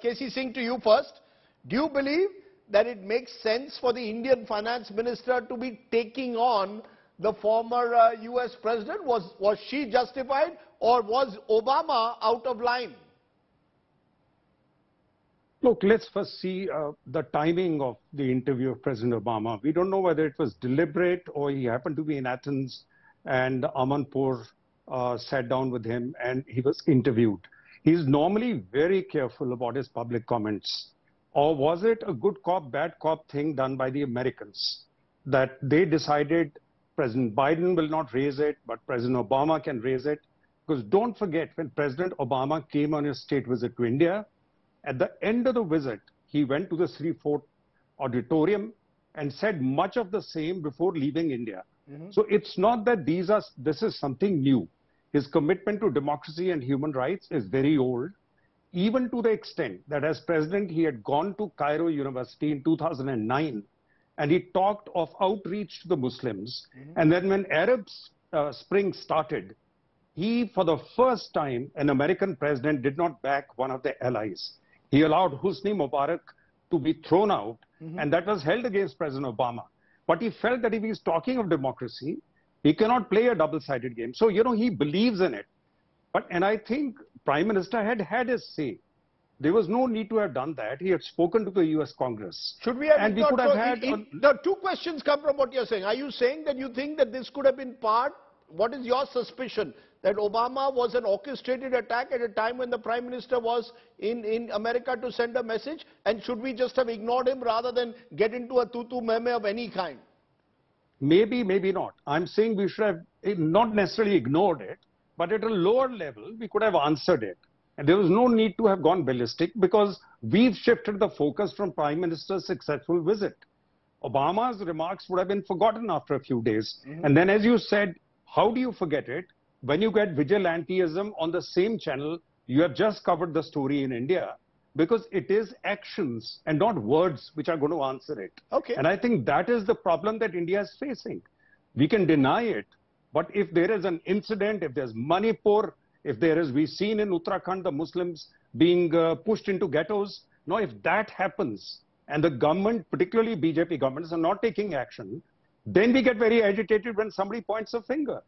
K.C. Singh, to you first. Do you believe that it makes sense for the Indian finance minister to be taking on the former US president? Was she justified, or was Obama out of line? Look, let's first see the timing of the interview of President Obama. We don't know whether it was deliberate or he happened to be in Athens and Amanpur sat down with him and he was interviewed. He's normally very careful about his public comments. Or was it a good cop, bad cop thing done by the Americans? That they decided President Biden will not raise it, but President Obama can raise it. Because don't forget, when President Obama came on his state visit to India, at the end of the visit, he went to the Sri Fort auditorium and said much of the same before leaving India. So it's not that this is something new. His commitment to democracy and human rights is very old, even to the extent that as president, he had gone to Cairo University in 2009 and he talked of outreach to the Muslims. And then when Arab Spring started, he, for the first time, an American president did not back one of the allies. He allowed Hosni Mubarak to be thrown out, and that was held against President Obama. But he felt that if he's talking of democracy, he cannot play a double-sided game. So, you know, he believes in it. And I think Prime Minister had his say. There was no need to have done that. He had spoken to the US Congress. Should we have? And we could have had... The two questions come from what you're saying. Are you saying that you think that this could have been part? What is your suspicion? That Obama was an orchestrated attack at a time when the Prime Minister was in America to send a message? And should we just have ignored him rather than get into a tutu meme of any kind? Maybe, maybe not. I'm saying we should have not necessarily ignored it, but at a lower level, we could have answered it. And there was no need to have gone ballistic because we've shifted the focus from Prime Minister's successful visit. Obama's remarks would have been forgotten after a few days. And then, as you said, how do you forget it? When you get vigilantism on the same channel, you have just covered the story in India, because it is actions and not words which are going to answer it. Okay. And I think that is the problem that India is facing. We can deny it, but if there is an incident, if there's Manipur, if there is, we've seen in Uttarakhand, the Muslims being pushed into ghettos. Now, if that happens and the government, particularly BJP governments, are not taking action, then we get very agitated when somebody points a finger.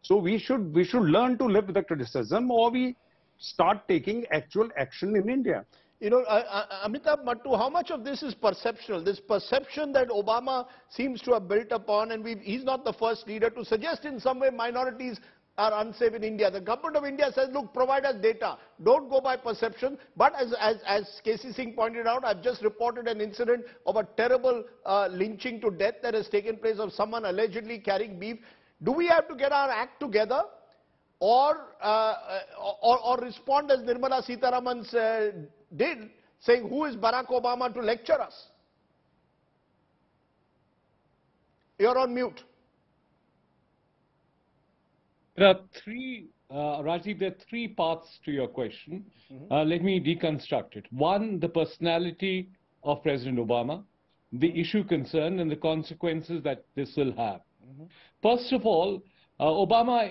So we should learn to live with the criticism, or we start taking actual action in India. You know, Amitabh Mattu, how much of this is perceptual? This perception that Obama seems to have built upon, and he's not the first leader to suggest in some way minorities are unsafe in India. The government of India says, look, provide us data. Don't go by perception. But as K.C. Singh pointed out, I've just reported an incident of a terrible lynching to death that has taken place of someone allegedly carrying beef. Do we have to get our act together, or respond as Nirmala Sitharaman did, saying, who is Barack Obama to lecture us? You're on mute. There are three, Rajdeep, there are three parts to your question. Let me deconstruct it. One, the personality of President Obama, the issue concerned, and the consequences that this will have. First of all, Obama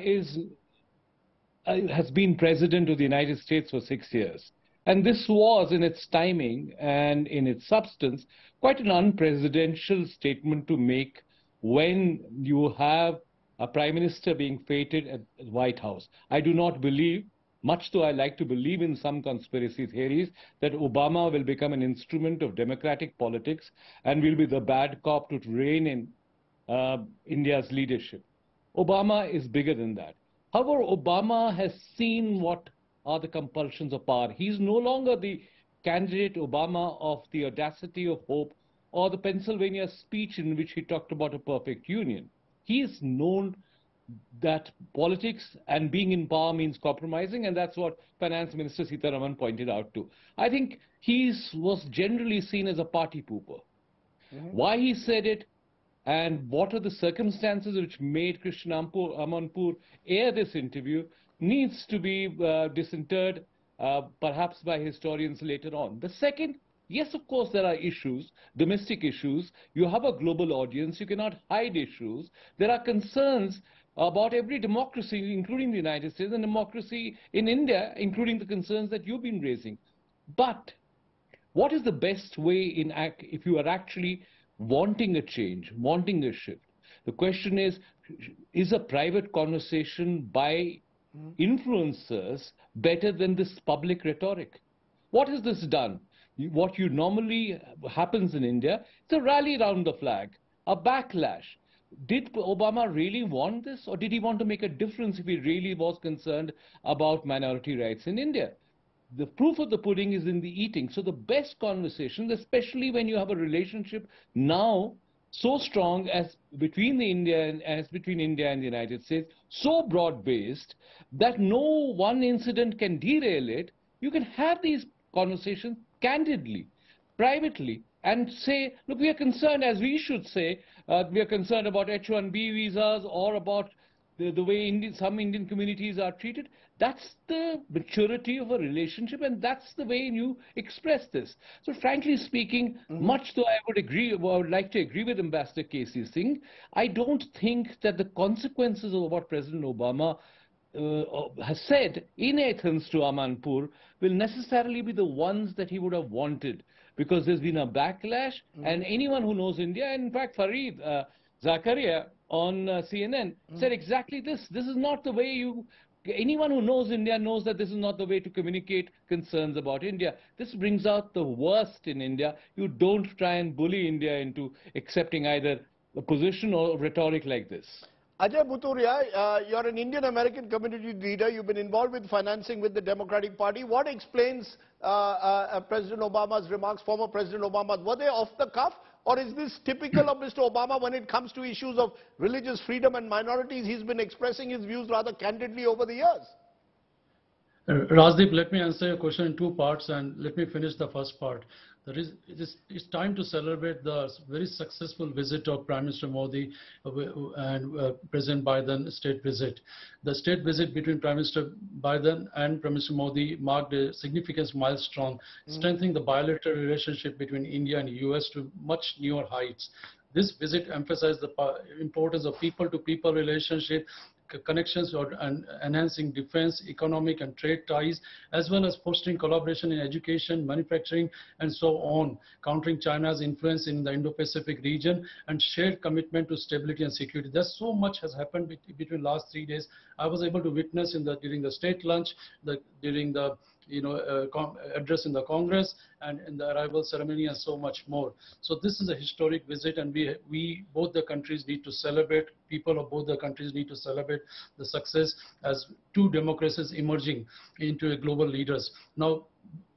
has been president of the United States for 6 years. And this was, in its timing and in its substance, quite an unpresidential statement to make when you have a prime minister being feted at the White House. I do not believe, much though I like to believe in some conspiracy theories, that Obama will become an instrument of democratic politics and will be the bad cop to rein in India's leadership. Obama is bigger than that. However, Obama has seen what are the compulsions of power. He's no longer the candidate Obama of the audacity of hope or the Pennsylvania speech in which he talked about a perfect union. He is known that politics and being in power means compromising, and that's what Finance Minister Sitharaman pointed out too. I think he was generally seen as a party pooper. Why he said it, and what are the circumstances which made Krishna Amanpur air this interview needs to be disinterred, perhaps by historians later on. The second, yes, of course, there are issues, domestic issues. You have a global audience. You cannot hide issues. There are concerns about every democracy, including the United States, and democracy in India, including the concerns that you've been raising. But What is the best way if you are actually wanting a change, wanting a shift? The question is a private conversation by influencers better than this public rhetoric? What has this done? What you normally happens in India, it's a rally around the flag, a backlash. Did Obama really want this, or did he want to make a difference if he really was concerned about minority rights in India? The proof of the pudding is in the eating. So the best conversations, especially when you have a relationship now so strong as between India and the United States, so broad-based that no one incident can derail it, you can have these conversations candidly, privately, and say, look, we are concerned, as we should say, we are concerned about H-1B visas or about the way some Indian communities are treated. That's the maturity of a relationship, and that's the way you express this. So frankly speaking, much though I would like to agree with Ambassador K.C. Singh, I don't think that the consequences of what President Obama has said in Athens to Amanpur will necessarily be the ones that he would have wanted, because there's been a backlash, and anyone who knows India, and in fact Fareed Zakaria on CNN said exactly this. This is not the way anyone who knows India knows that this is not the way to communicate concerns about India. This brings out the worst in India. You don't try and bully India into accepting either a position or rhetoric like this. Ajay Bhuturia, you're an Indian American community leader. You've been involved with financing with the Democratic Party. What explains President Obama's remarks, former President Obama? Were they off the cuff? Or is this typical of Mr. Obama when it comes to issues of religious freedom and minorities? He's been expressing his views rather candidly over the years. Rajdeep, let me answer your question in two parts, and let me finish the first part. It's time to celebrate the very successful visit of Prime Minister Modi and President Biden state visit. The state visit between Prime Minister Biden and Prime Minister Modi marked a significant milestone, strengthening the bilateral relationship between India and US to much newer heights. This visit emphasized the importance of people-to-people relationship, connections and enhancing defense, economic and trade ties, as well as fostering collaboration in education, manufacturing, and so on, countering China's influence in the Indo-Pacific region and shared commitment to stability and security. There's so much has happened between last 3 days. I was able to witness during the state lunch, during the address in the Congress, and in the arrival ceremony, and so much more. So this is a historic visit, and we both the countries need to celebrate. People of both the countries need to celebrate the success as two democracies emerging into a global leaders. Now,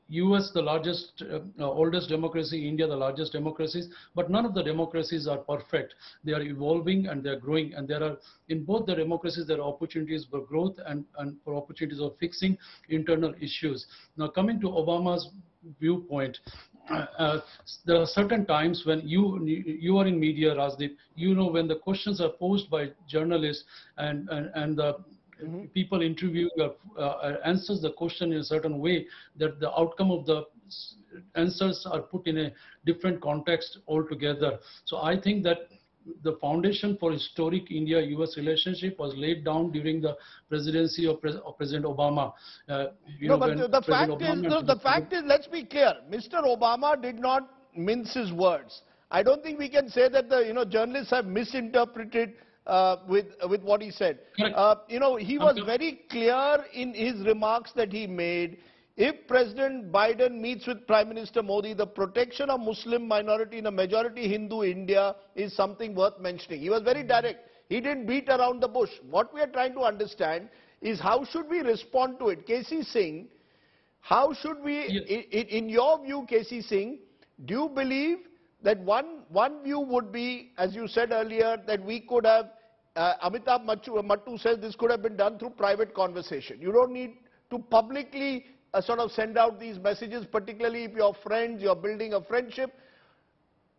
US, the largest, oldest democracy, India, the largest democracies, but none of the democracies are perfect. They are evolving and they are growing, and there are, in both the democracies, there are opportunities for growth and for opportunities of fixing internal issues. Now, coming to Obama's viewpoint, there are certain times when you are in media, Rajdeep, when the questions are posed by journalists and the people interviewing answers the question in a certain way, that the outcome of the answers are put in a different context altogether. So I think that the foundation for historic India-US relationship was laid down during the presidency of President Obama. The fact is, let's be clear, Mr. Obama did not mince his words. I don't think we can say that the journalists have misinterpreted with what he said. He was very clear in his remarks that he made. If President Biden meets with Prime Minister Modi, the protection of Muslim minority in a majority Hindu India is something worth mentioning. He was very direct. He didn't beat around the bush. What we are trying to understand is how should we respond to it. K.C. Singh, how should we, in your view, K.C. Singh, do you believe that one view would be, as you said earlier, that we could have, Amitabh Mattu says this could have been done through private conversation. You don't need to publicly sort of send out these messages, particularly if you're friends, you're building a friendship.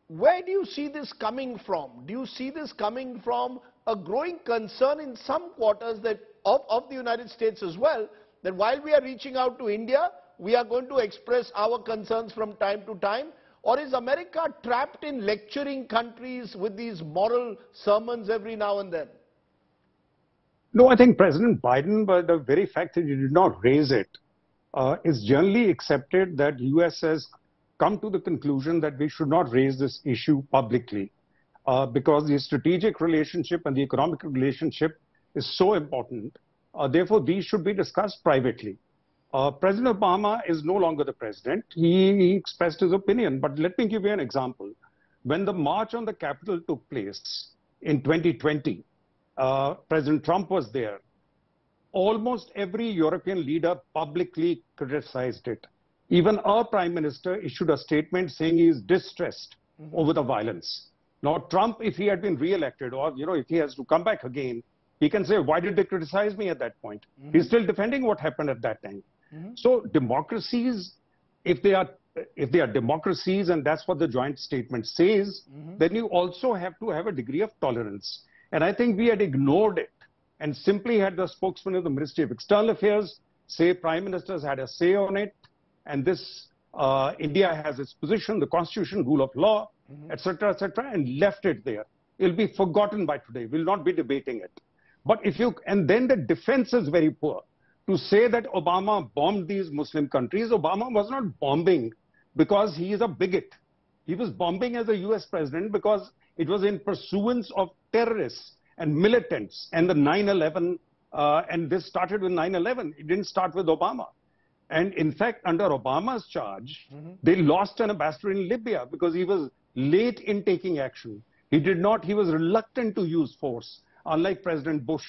Where do you see this coming from? Do you see this coming from a growing concern in some quarters that of the United States as well, that while we are reaching out to India, we are going to express our concerns from time to time? Or is America trapped in lecturing countries with these moral sermons every now and then? No, I think President Biden, by the very fact that he did not raise it, is generally accepted that US has come to the conclusion that we should not raise this issue publicly because the strategic relationship and the economic relationship is so important. Therefore, these should be discussed privately. President Obama is no longer the president. He expressed his opinion. But let me give you an example. When the march on the Capitol took place in 2020, President Trump was there. Almost every European leader publicly criticized it. Even our Prime Minister issued a statement saying he is distressed over the violence. Now, Trump, if he had been re-elected or, if he has to come back again, he can say, why did they criticize me at that point? He's still defending what happened at that time. So democracies, if they are democracies, and that's what the joint statement says, then you also have to have a degree of tolerance. And I think we had ignored it and simply had the spokesman of the Ministry of External Affairs say Prime Ministers had a say on it, and this India has its position, the constitution, rule of law, etc., and left it there. It'll be forgotten by today. We'll not be debating it. But and then the defense is very poor. To say that Obama bombed these Muslim countries, Obama was not bombing because he is a bigot. He was bombing as a US president because it was in pursuance of terrorists and militants and the 9/11, and this started with 9/11. It didn't start with Obama. And in fact, under Obama's charge, they lost an ambassador in Libya because he was late in taking action. He was reluctant to use force, unlike President Bush.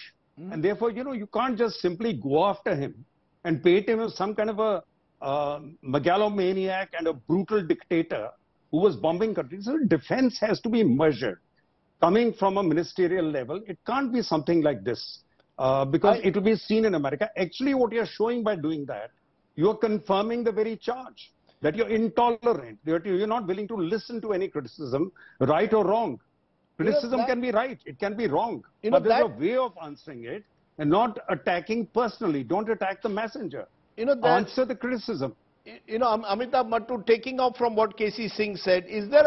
And therefore, you can't just simply go after him and paint him as some kind of a megalomaniac and a brutal dictator who was bombing countries. So defense has to be measured. Coming from a ministerial level, it can't be something like this because it will be seen in America. Actually, what you're showing by doing that, you're confirming the very charge that you're intolerant, that you're not willing to listen to any criticism, right or wrong. Criticism can be right, it can be wrong, but there's a way of answering it and not attacking personally. Don't attack the messenger. Answer the criticism. Amitabh Mattu, taking off from what KC Singh said, is there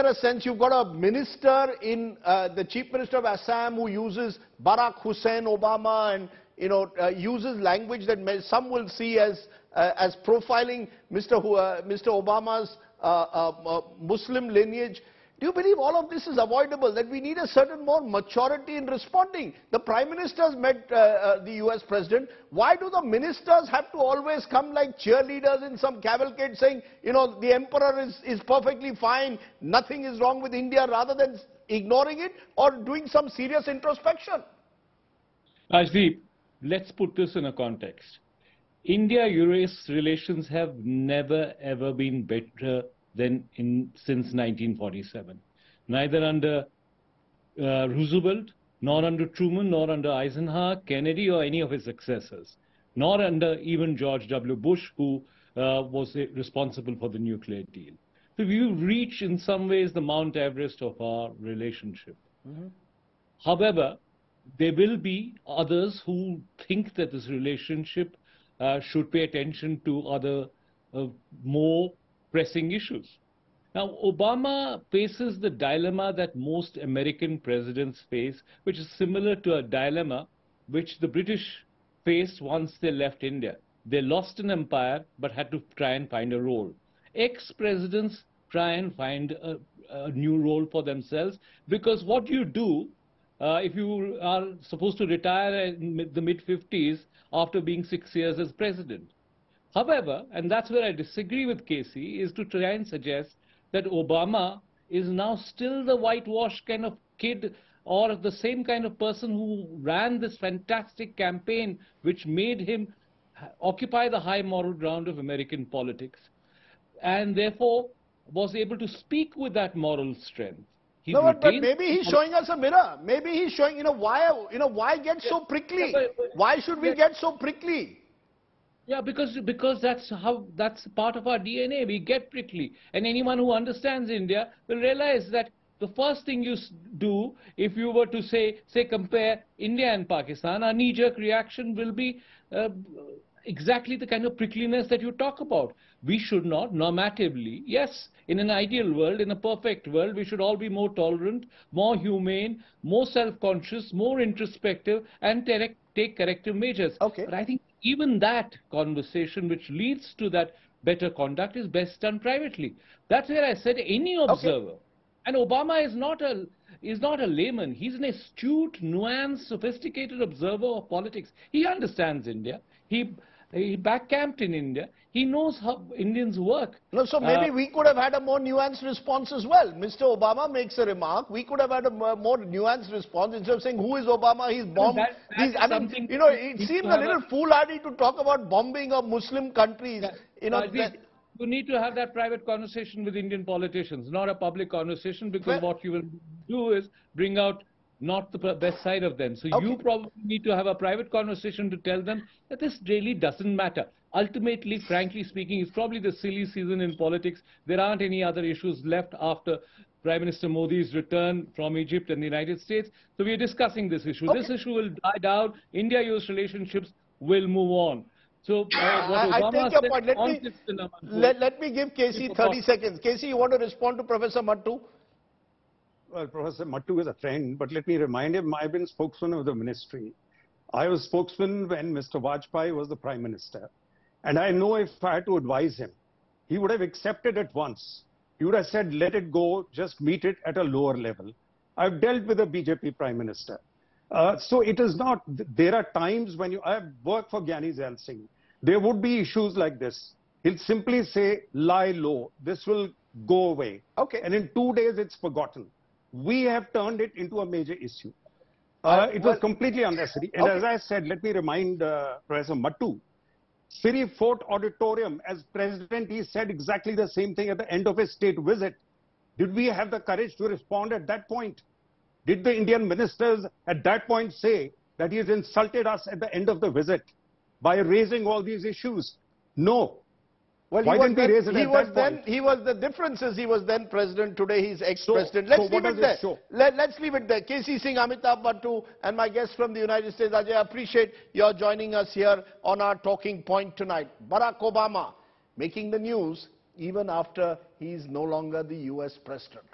a sense you've got a minister in the Chief Minister of Assam who uses Barack Hussein Obama and uses language that some will see as profiling Mr. Obama's Muslim lineage? Do you believe all of this is avoidable, that we need a certain more maturity in responding? The Prime Ministers met the US President. Why do the ministers have to always come like cheerleaders in some cavalcade saying, the Emperor is perfectly fine, nothing is wrong with India, rather than ignoring it or doing some serious introspection? Rajdeep, let's put this in a context. India-US relations have never ever been better than since 1947. Neither under Roosevelt, nor under Truman, nor under Eisenhower, Kennedy, or any of his successors, nor under even George W. Bush, who was responsible for the nuclear deal. So we've reached in some ways the Mount Everest of our relationship. However, there will be others who think that this relationship should pay attention to other more pressing issues. Now, Obama faces the dilemma that most American presidents face, which is similar to a dilemma which the British faced once they left India. They lost an empire but had to try and find a role. Ex-presidents try and find a new role for themselves, because what you do if you are supposed to retire in the mid-50s after being 6 years as president. However, and that's where I disagree with Casey, is to try and suggest that Obama is now still the whitewashed kind of kid or the same kind of person who ran this fantastic campaign which made him occupy the high moral ground of American politics, and therefore was able to speak with that moral strength. No, but maybe he's showing us a mirror. Maybe he's showing, why get so prickly? Why should we get so prickly? Yeah, because that's part of our DNA. We get prickly, and anyone who understands India will realize that the first thing you do, if you were to say compare India and Pakistan, our knee-jerk reaction will be exactly the kind of prickliness that you talk about. We should not, normatively, yes, in an ideal world, in a perfect world, we should all be more tolerant, more humane, more self-conscious, more introspective, and take corrective measures. Okay. But I think even that conversation, which leads to that better conduct is best done privately. That's where I said any observer. And Obama is not a layman. He's an astute, nuanced, sophisticated observer of politics. He understands India. He back-camped in India. He knows how Indians work. No, so maybe we could have had a more nuanced response as well. Mr. Obama makes a remark. We could have had a more nuanced response instead of saying, who is Obama? He's bombed. I mean, you know, it seems a little foolhardy to talk about bombing of Muslim countries. You know, you need to have that private conversation with Indian politicians, not a public conversation, because what you will do is bring out not the best side of them. So you probably need to have a private conversation to tell them that this really doesn't matter. Ultimately, frankly speaking, it's probably the silly season in politics. There aren't any other issues left after Prime Minister Modi's return from Egypt and the United States. So we are discussing this issue. This issue will die down. India-US relationships will move on. So I take your point. Let me give Casey 30 seconds. Casey, you want to respond to Professor Mattu? Well, Professor Mattu is a friend, but let me remind him, I've been spokesman of the ministry. I was spokesman when Mr. Vajpayee was the Prime Minister. And I know if I had to advise him, he would have accepted it once. He would have said, let it go, just meet it at a lower level. I've dealt with a BJP Prime Minister. So it is not, there are times when I've worked for Gyani Zail Singh. There would be issues like this. He'll simply say, lie low. This will go away. And in 2 days, it's forgotten. We have turned it into a major issue. It was completely unnecessary. And as I said, let me remind Professor Mattu, Siri Fort Auditorium, as president, he said exactly the same thing at the end of his state visit. Did we have the courage to respond at that point? Did the Indian ministers at that point say that he has insulted us at the end of the visit by raising all these issues? No. Well, why didn't he raise it at that point? He was, the difference is he was then president, today he's ex-president. Let's leave it there. Let's leave it there. K.C. Singh, Amitabh Mattu, and my guest from the United States, Ajay, I appreciate your joining us here on our talking point tonight. Barack Obama making the news even after he's no longer the US president.